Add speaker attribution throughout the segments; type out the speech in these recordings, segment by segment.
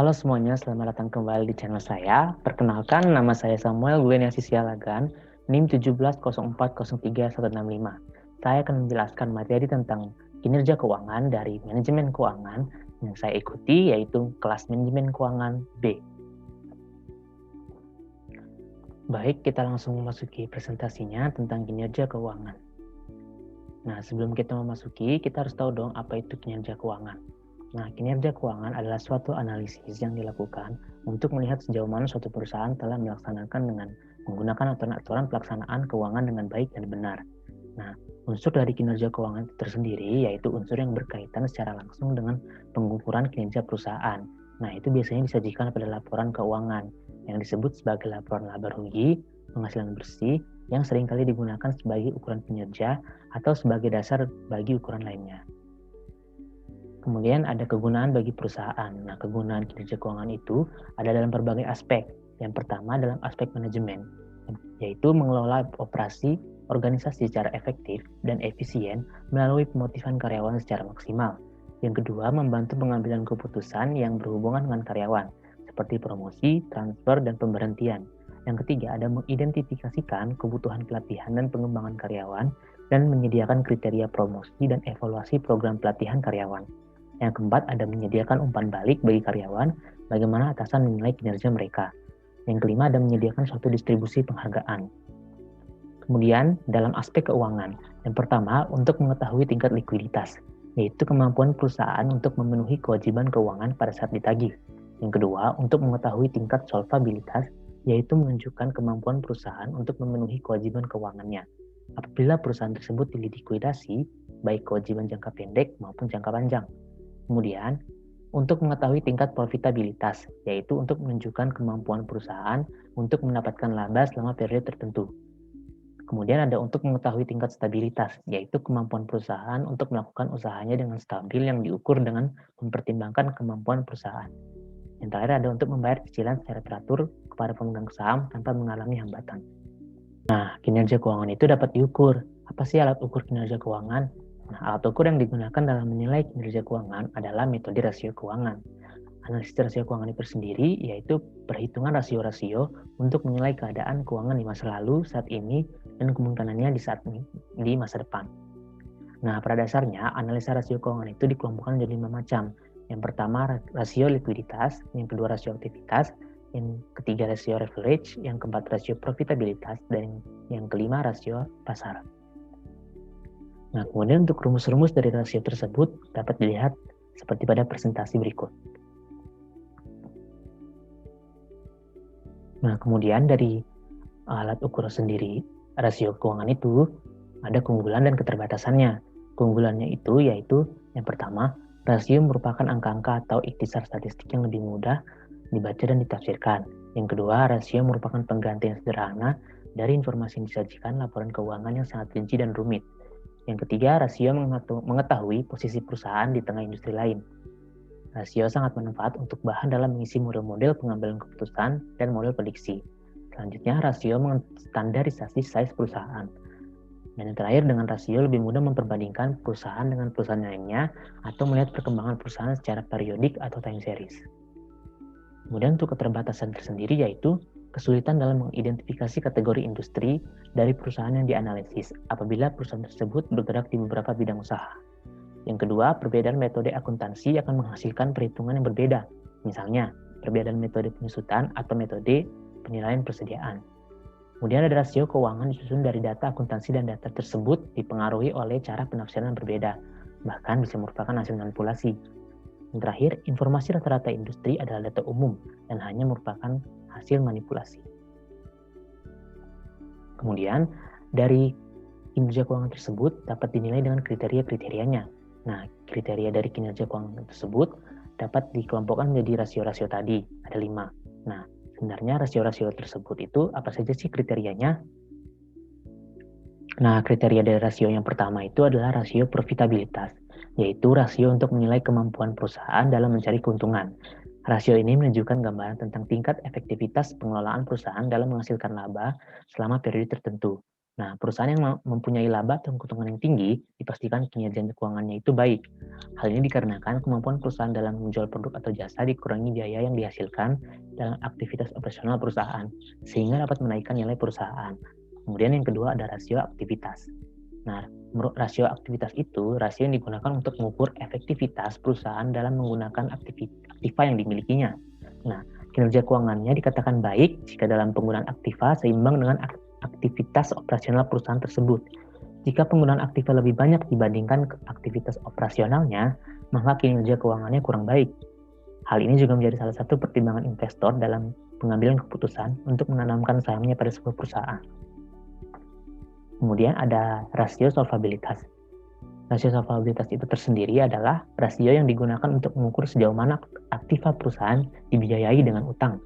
Speaker 1: Halo semuanya, selamat datang kembali di channel saya. Perkenalkan, nama saya Samuel Gueniasi Sialagan, NIM 1704031165. Saya akan menjelaskan materi tentang kinerja keuangan dari manajemen keuangan yang saya ikuti, yaitu kelas manajemen keuangan B. Baik, kita langsung memasuki presentasinya tentang kinerja keuangan. Nah, sebelum kita memasuki, kita harus tahu dong apa itu kinerja keuangan. Nah, kinerja keuangan adalah suatu analisis yang dilakukan untuk melihat sejauh mana suatu perusahaan telah melaksanakan dengan menggunakan aturan pelaksanaan keuangan dengan baik dan benar. Nah, unsur dari kinerja keuangan itu tersendiri yaitu unsur yang berkaitan secara langsung dengan pengukuran kinerja perusahaan. Nah, itu biasanya disajikan pada laporan keuangan yang disebut sebagai laporan laba rugi, penghasilan bersih, yang seringkali digunakan sebagai ukuran kinerja atau sebagai dasar bagi ukuran lainnya. Kemudian ada kegunaan bagi perusahaan. Nah, kegunaan kinerja keuangan itu ada dalam berbagai aspek. Yang pertama dalam aspek manajemen, yaitu mengelola operasi organisasi secara efektif dan efisien melalui pemotivan karyawan secara maksimal. Yang kedua, membantu pengambilan keputusan yang berhubungan dengan karyawan, seperti promosi, transfer, dan pemberhentian. Yang ketiga, ada mengidentifikasikan kebutuhan pelatihan dan pengembangan karyawan dan menyediakan kriteria promosi dan evaluasi program pelatihan karyawan. Yang keempat, ada menyediakan umpan balik bagi karyawan, bagaimana atasan menilai kinerja mereka. Yang kelima, ada menyediakan suatu distribusi penghargaan. Kemudian, dalam aspek keuangan, yang pertama, untuk mengetahui tingkat likuiditas, yaitu kemampuan perusahaan untuk memenuhi kewajiban keuangan pada saat ditagih. Yang kedua, untuk mengetahui tingkat solvabilitas, yaitu menunjukkan kemampuan perusahaan untuk memenuhi kewajiban keuangannya. Apabila perusahaan tersebut dilikuidasi, baik kewajiban jangka pendek maupun jangka panjang. Kemudian, untuk mengetahui tingkat profitabilitas, yaitu untuk menunjukkan kemampuan perusahaan untuk mendapatkan laba selama periode tertentu. Kemudian ada untuk mengetahui tingkat stabilitas, yaitu kemampuan perusahaan untuk melakukan usahanya dengan stabil yang diukur dengan mempertimbangkan kemampuan perusahaan. Yang terakhir ada untuk membayar cicilan secara teratur kepada pemegang saham tanpa mengalami hambatan. Nah, kinerja keuangan itu dapat diukur. Apa sih alat ukur kinerja keuangan? Nah, alat ukur yang digunakan dalam menilai kinerja keuangan adalah metode rasio keuangan. Analisis rasio keuangan itu sendiri yaitu perhitungan rasio-rasio untuk menilai keadaan keuangan di masa lalu, saat ini, dan kemungkinannya di masa depan. Nah, pada dasarnya analisa rasio keuangan itu dikelompokkan menjadi 5 macam. Yang pertama rasio likuiditas, yang kedua rasio aktivitas, yang ketiga rasio leverage, yang keempat rasio profitabilitas, dan yang kelima rasio pasar. Nah, kemudian untuk rumus-rumus dari rasio tersebut dapat dilihat seperti pada presentasi berikut. Nah, kemudian dari alat ukur sendiri, rasio keuangan itu ada keunggulan dan keterbatasannya. Keunggulannya itu yaitu yang pertama, rasio merupakan angka-angka atau ikhtisar statistik yang lebih mudah dibaca dan ditafsirkan. Yang kedua, rasio merupakan pengganti yang sederhana dari informasi yang disajikan laporan keuangan yang sangat rinci dan rumit. Yang ketiga, rasio mengetahui posisi perusahaan di tengah industri lain. Rasio sangat bermanfaat untuk bahan dalam mengisi model-model pengambilan keputusan dan model prediksi. Selanjutnya, rasio menstandarisasi size perusahaan. Dan yang terakhir, dengan rasio lebih mudah memperbandingkan perusahaan dengan perusahaan lainnya atau melihat perkembangan perusahaan secara periodik atau time series. Kemudian untuk keterbatasan tersendiri yaitu kesulitan dalam mengidentifikasi kategori industri dari perusahaan yang dianalisis apabila perusahaan tersebut bergerak di beberapa bidang usaha. Yang kedua, perbedaan metode akuntansi akan menghasilkan perhitungan yang berbeda. Misalnya, perbedaan metode penyusutan atau metode penilaian persediaan. Kemudian ada rasio keuangan disusun dari data akuntansi dan data tersebut dipengaruhi oleh cara penafsiran yang berbeda, bahkan bisa merupakan hasil manipulasi. Yang terakhir, informasi rata-rata industri adalah data umum dan hanya merupakan hasil manipulasi. Kemudian, dari kinerja keuangan tersebut dapat dinilai dengan kriteria-kriterianya. Nah, kriteria dari kinerja keuangan tersebut dapat dikelompokkan menjadi rasio-rasio tadi, ada 5. Nah, sebenarnya rasio-rasio tersebut itu apa saja sih kriterianya? Nah, kriteria dari rasio yang pertama itu adalah rasio profitabilitas, yaitu rasio untuk menilai kemampuan perusahaan dalam mencari keuntungan. Rasio ini menunjukkan gambaran tentang tingkat efektivitas pengelolaan perusahaan dalam menghasilkan laba selama periode tertentu. Nah, perusahaan yang mempunyai laba atau keuntungan yang tinggi dipastikan kinerja keuangannya itu baik. Hal ini dikarenakan kemampuan perusahaan dalam menjual produk atau jasa dikurangi biaya yang dihasilkan dalam aktivitas operasional perusahaan, sehingga dapat menaikkan nilai perusahaan. Kemudian yang kedua ada rasio aktivitas. Nah, rasio aktivitas itu rasio yang digunakan untuk mengukur efektivitas perusahaan dalam menggunakan aktiva yang dimilikinya. Nah, kinerja keuangannya dikatakan baik jika dalam penggunaan aktiva seimbang dengan aktivitas operasional perusahaan tersebut. Jika penggunaan aktiva lebih banyak dibandingkan aktivitas operasionalnya, maka kinerja keuangannya kurang baik. Hal ini juga menjadi salah satu pertimbangan investor dalam pengambilan keputusan untuk menanamkan sahamnya pada sebuah perusahaan. Kemudian ada rasio solvabilitas. Rasio solvabilitas itu tersendiri adalah rasio yang digunakan untuk mengukur sejauh mana aktiva perusahaan dibiayai dengan utang.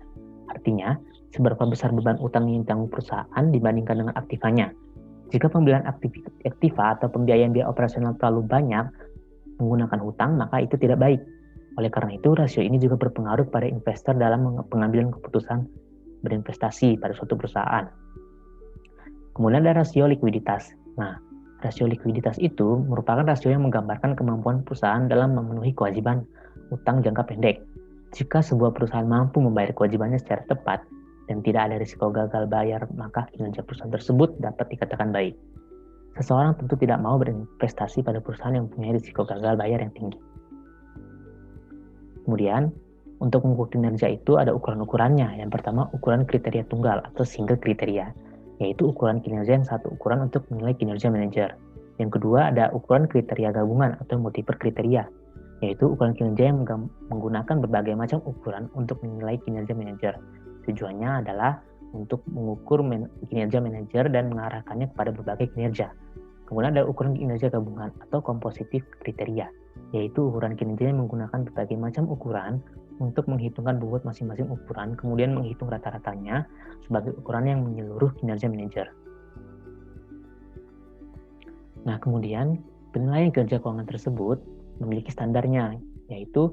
Speaker 1: Artinya, seberapa besar beban utang yang ditanggung perusahaan dibandingkan dengan aktivanya. Jika pembelian aktiva atau pembiayaan biaya operasional terlalu banyak menggunakan hutang, maka itu tidak baik. Oleh karena itu, rasio ini juga berpengaruh pada investor dalam pengambilan keputusan berinvestasi pada suatu perusahaan. Kemudian ada rasio likuiditas. Nah, rasio likuiditas itu merupakan rasio yang menggambarkan kemampuan perusahaan dalam memenuhi kewajiban utang jangka pendek. Jika sebuah perusahaan mampu membayar kewajibannya secara tepat dan tidak ada risiko gagal bayar, maka kinerja perusahaan tersebut dapat dikatakan baik. Seseorang tentu tidak mau berinvestasi pada perusahaan yang mempunyai risiko gagal bayar yang tinggi. Kemudian, untuk mengukur kinerja itu ada ukuran-ukurannya. Yang pertama, ukuran kriteria tunggal atau single kriteria, yaitu ukuran kinerja yang satu ukuran untuk menilai kinerja manajer. Yang kedua, ada ukuran kriteria gabungan atau multiple kriteria, yaitu ukuran kinerja yang menggunakan berbagai macam ukuran untuk menilai kinerja manajer. Tujuannya adalah untuk mengukur kinerja manajer dan mengarahkannya kepada berbagai kinerja. Kemudian ada ukuran kinerja gabungan atau compositive kriteria, yaitu ukuran kinerja yang menggunakan berbagai macam ukuran untuk menghitungkan bobot masing-masing ukuran, kemudian menghitung rata-ratanya sebagai ukuran yang menyeluruh kinerja manajer. Nah, kemudian penilaian kinerja keuangan tersebut memiliki standarnya, yaitu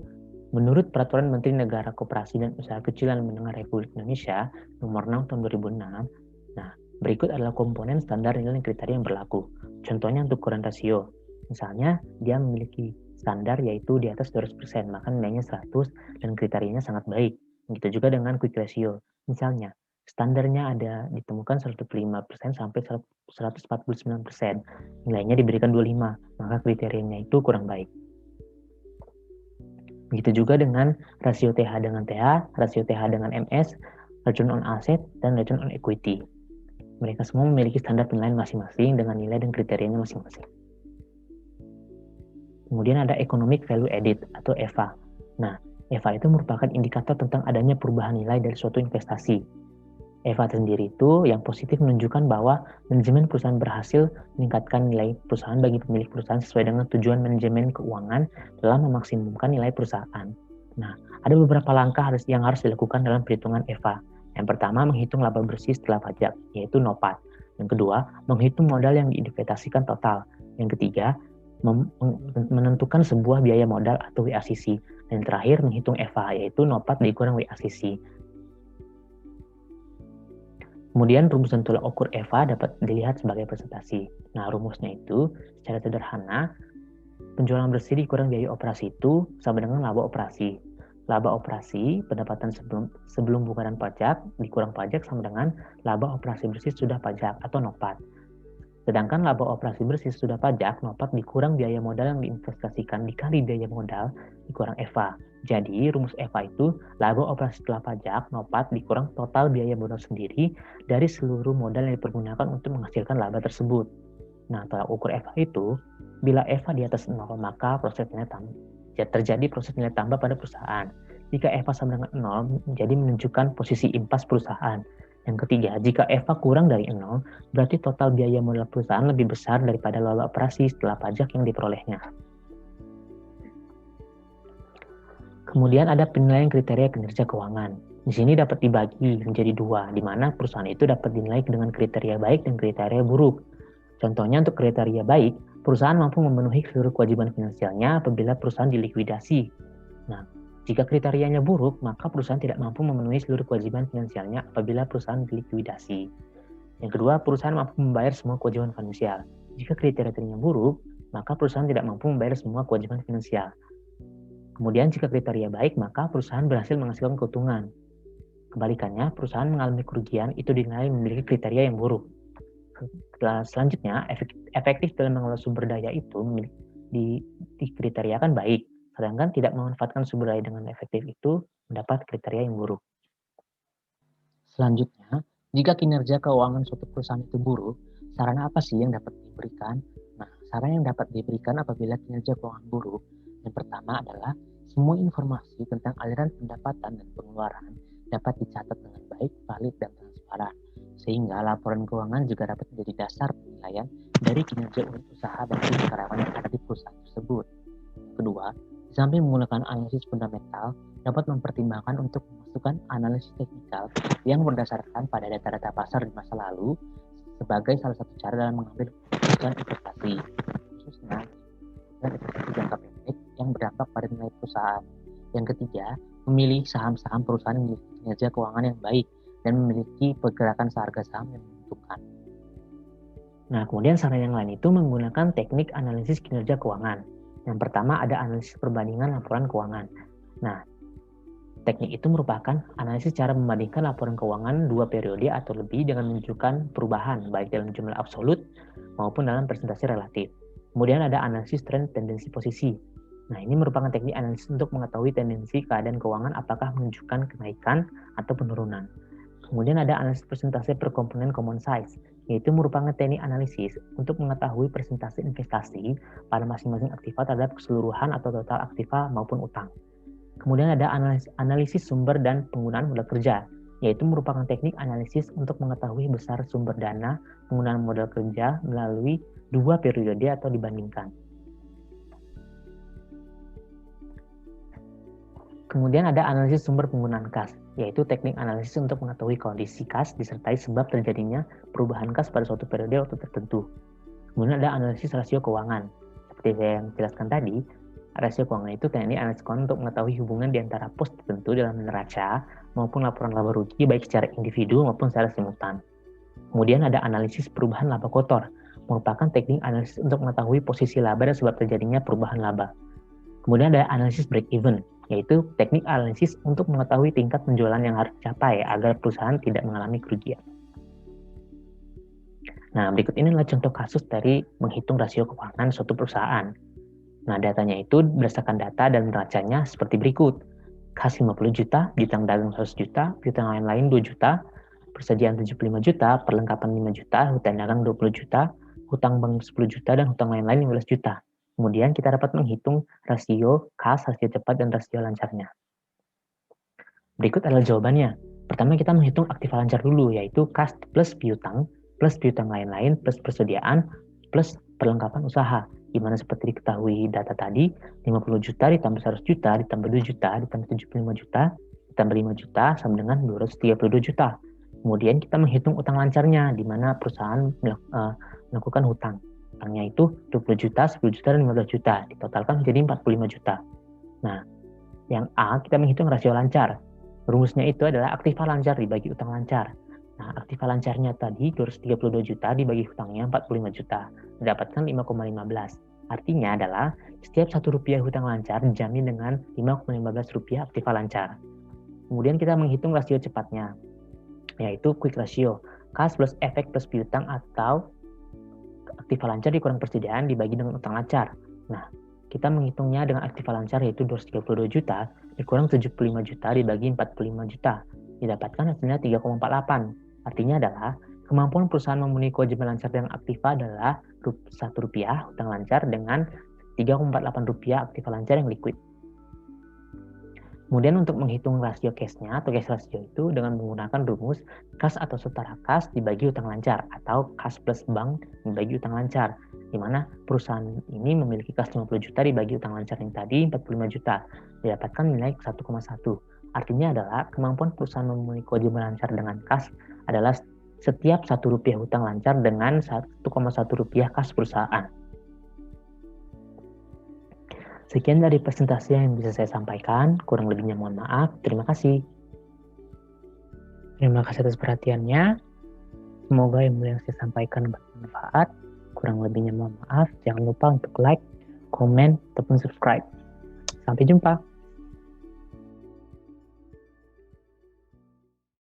Speaker 1: menurut Peraturan Menteri Negara Koperasi dan Usaha Kecil dan Menengah Republik Indonesia Nomor 6 Tahun 2006. Nah, berikut adalah komponen standar nilai kriteria yang berlaku. Contohnya untuk ukuran rasio. Misalnya, dia memiliki standar yaitu di atas 200%, maka nilainya 100 dan kriterianya sangat baik. Begitu juga dengan quick ratio. Misalnya, standarnya ada ditemukan 105% sampai 149%. Nilainya diberikan 25, maka kriterianya itu kurang baik. Begitu juga dengan rasio TH dengan TH, rasio TH dengan MS, return on asset, dan return on equity. Mereka semua memiliki standar penilaian masing-masing dengan nilai dan kriterianya masing-masing. Kemudian ada economic value added atau EVA. Nah, EVA itu merupakan indikator tentang adanya perubahan nilai dari suatu investasi. EVA sendiri itu yang positif menunjukkan bahwa manajemen perusahaan berhasil meningkatkan nilai perusahaan bagi pemilik perusahaan sesuai dengan tujuan manajemen keuangan dalam memaksimumkan nilai perusahaan. Nah, ada beberapa langkah yang harus dilakukan dalam perhitungan EVA. Yang pertama, menghitung laba bersih setelah pajak, yaitu NOPAT. Yang kedua, menghitung modal yang diinvestasikan total. Yang ketiga, menentukan sebuah biaya modal atau WACC. Dan terakhir, menghitung EVA, yaitu NOPAT dikurang WACC. Kemudian rumusan tolak ukur EVA dapat dilihat sebagai presentasi. Nah, rumusnya itu secara sederhana, penjualan bersih dikurang biaya operasi itu sama dengan laba operasi. Laba operasi, pendapatan sebelum bukan pajak, dikurang pajak sama dengan laba operasi bersih sudah pajak atau NOPAT. Sedangkan laba operasi bersih sudah pajak, NOPAT dikurang biaya modal yang diinvestasikan dikali biaya modal dikurang EVA. Jadi, rumus EVA itu laba operasi setelah pajak, NOPAT dikurang total biaya modal sendiri dari seluruh modal yang dipergunakan untuk menghasilkan laba tersebut. Nah, tolak ukur EVA itu, bila EVA di atas 0, maka terjadi proses nilai tambah pada perusahaan. Jika EVA sama dengan 0, jadi menunjukkan posisi impas perusahaan. Yang ketiga, jika EVA kurang dari 0, berarti total biaya modal perusahaan lebih besar daripada laba operasi setelah pajak yang diperolehnya. Kemudian ada penilaian kriteria kinerja keuangan. Di sini dapat dibagi menjadi dua, di mana perusahaan itu dapat dinilai dengan kriteria baik dan kriteria buruk. Contohnya untuk kriteria baik, perusahaan mampu memenuhi seluruh kewajiban finansialnya apabila perusahaan dilikuidasi. Nah, jika kriterianya buruk, maka perusahaan tidak mampu memenuhi seluruh kewajiban finansialnya apabila perusahaan dilikuidasi. Yang kedua, perusahaan mampu membayar semua kewajiban finansial. Jika kriteria-kriterianya buruk, maka perusahaan tidak mampu membayar semua kewajiban finansial. Kemudian jika kriteria baik, maka perusahaan berhasil menghasilkan keuntungan. Kebalikannya, perusahaan mengalami kerugian itu dinilai memiliki kriteria yang buruk. Selanjutnya, efektif dalam mengelola sumber daya itu dikriteriakan baik, sedangkan tidak memanfaatkan sumber daya dengan efektif itu mendapat kriteria yang buruk. Selanjutnya, jika kinerja keuangan suatu perusahaan itu buruk, saran apa sih yang dapat diberikan? Nah, saran yang dapat diberikan apabila kinerja keuangan buruk, yang pertama adalah semua informasi tentang aliran pendapatan dan pengeluaran dapat dicatat dengan baik, valid, dan transparan, sehingga laporan keuangan juga dapat menjadi dasar penilaian dari kinerja unit usaha dan tim karyawan yang ada di perusahaan tersebut. Kedua, di samping menggunakan analisis fundamental, dapat mempertimbangkan untuk memasukkan analisis teknikal yang berdasarkan pada data-data pasar di masa lalu sebagai salah satu cara dalam mengambil keputusan investasi, khususnya dan investasi jangka pendek yang berdampak pada nilai perusahaan. Yang ketiga, memilih saham-saham perusahaan yang memiliki kinerja keuangan yang baik dan memiliki pergerakan seharga saham yang menguntungkan. Nah, kemudian saran yang lain itu menggunakan teknik analisis kinerja keuangan. Yang pertama ada analisis perbandingan laporan keuangan. Nah, teknik itu merupakan analisis cara membandingkan laporan keuangan dua periode atau lebih dengan menunjukkan perubahan baik dalam jumlah absolut maupun dalam persentase relatif. Kemudian ada analisis tren tendensi posisi. Nah, ini merupakan teknik analisis untuk mengetahui tendensi keadaan keuangan apakah menunjukkan kenaikan atau penurunan. Kemudian ada analisis persentase per komponen common size, yaitu merupakan teknik analisis untuk mengetahui persentase investasi pada masing-masing aktiva terhadap keseluruhan atau total aktiva maupun utang. Kemudian ada analisis sumber dan penggunaan modal kerja, yaitu merupakan teknik analisis untuk mengetahui besar sumber dana penggunaan modal kerja melalui dua periode atau dibandingkan. Kemudian ada analisis sumber penggunaan kas, yaitu teknik analisis untuk mengetahui kondisi kas disertai sebab terjadinya perubahan kas pada suatu periode waktu tertentu. Kemudian ada analisis rasio keuangan. Seperti saya yang jelaskan tadi, rasio keuangan itu teknik analisis keuangan untuk mengetahui hubungan di antara pos tertentu dalam neraca maupun laporan laba rugi baik secara individu maupun secara simultan. Kemudian ada analisis perubahan laba kotor, merupakan teknik analisis untuk mengetahui posisi laba dan sebab terjadinya perubahan laba. Kemudian ada analisis break even, yaitu teknik analisis untuk mengetahui tingkat penjualan yang harus dicapai agar perusahaan tidak mengalami kerugian. Nah, berikut ini adalah contoh kasus dari menghitung rasio keuangan suatu perusahaan. Nah, datanya itu berdasarkan data dan neracanya seperti berikut. Kas 50 juta, piutang dagang 100 juta, piutang lain-lain 2 juta, persediaan 75 juta, perlengkapan 5 juta, hutang dagang 20 juta, hutang bank 10 juta, dan hutang lain-lain 15 juta. Kemudian kita dapat menghitung rasio kas, rasio cepat, dan rasio lancarnya. Berikut adalah jawabannya. Pertama kita menghitung aktiva lancar dulu, yaitu kas plus piutang lain-lain, plus persediaan, plus perlengkapan usaha. Dimana seperti diketahui data tadi, 50 juta ditambah 100 juta, ditambah 2 juta, ditambah 75 juta, ditambah 5 juta, sama dengan 232 juta. Kemudian kita menghitung utang lancarnya, di mana perusahaan melakukan hutang. Utangnya itu 20 juta, 10 juta, dan 15 juta. Ditotalkan menjadi 45 juta. Nah, yang A kita menghitung rasio lancar. Rumusnya itu adalah aktiva lancar dibagi utang lancar. Nah, aktiva lancarnya tadi 232 juta dibagi hutangnya 45 juta. Mendapatkan 5,15. Artinya adalah setiap 1 rupiah hutang lancar dijamin dengan 5,15 rupiah aktiva lancar. Kemudian kita menghitung rasio cepatnya, yaitu quick ratio. Kas plus efek plus piutang atau aktiva lancar dikurang persediaan dibagi dengan utang lancar. Nah, kita menghitungnya dengan aktiva lancar yaitu 232 juta dikurang 75 juta dibagi 45 juta. Didapatkan hasilnya 3,48. Artinya adalah kemampuan perusahaan memenuhi kewajiban lancar dengan aktiva adalah 1 rupiah hutang lancar dengan 3,48 rupiah aktiva lancar yang liquid. Kemudian untuk menghitung rasio cash-nya atau cash ratio itu dengan menggunakan rumus kas atau setara kas dibagi utang lancar atau kas plus bank dibagi utang lancar, di mana perusahaan ini memiliki kas 50 juta dibagi utang lancar yang tadi 45 juta, didapatkan nilai 1,1. Artinya adalah kemampuan perusahaan memenuhi kewajiban lancar dengan kas adalah setiap 1 rupiah hutang lancar dengan 1,1 rupiah kas perusahaan. Sekian dari presentasi yang bisa saya sampaikan, kurang lebihnya mohon maaf. Terima kasih. Terima kasih atas perhatiannya. Semoga ilmu yang saya sampaikan bermanfaat. Kurang lebihnya mohon maaf. Jangan lupa untuk like, komen, ataupun subscribe. Sampai jumpa.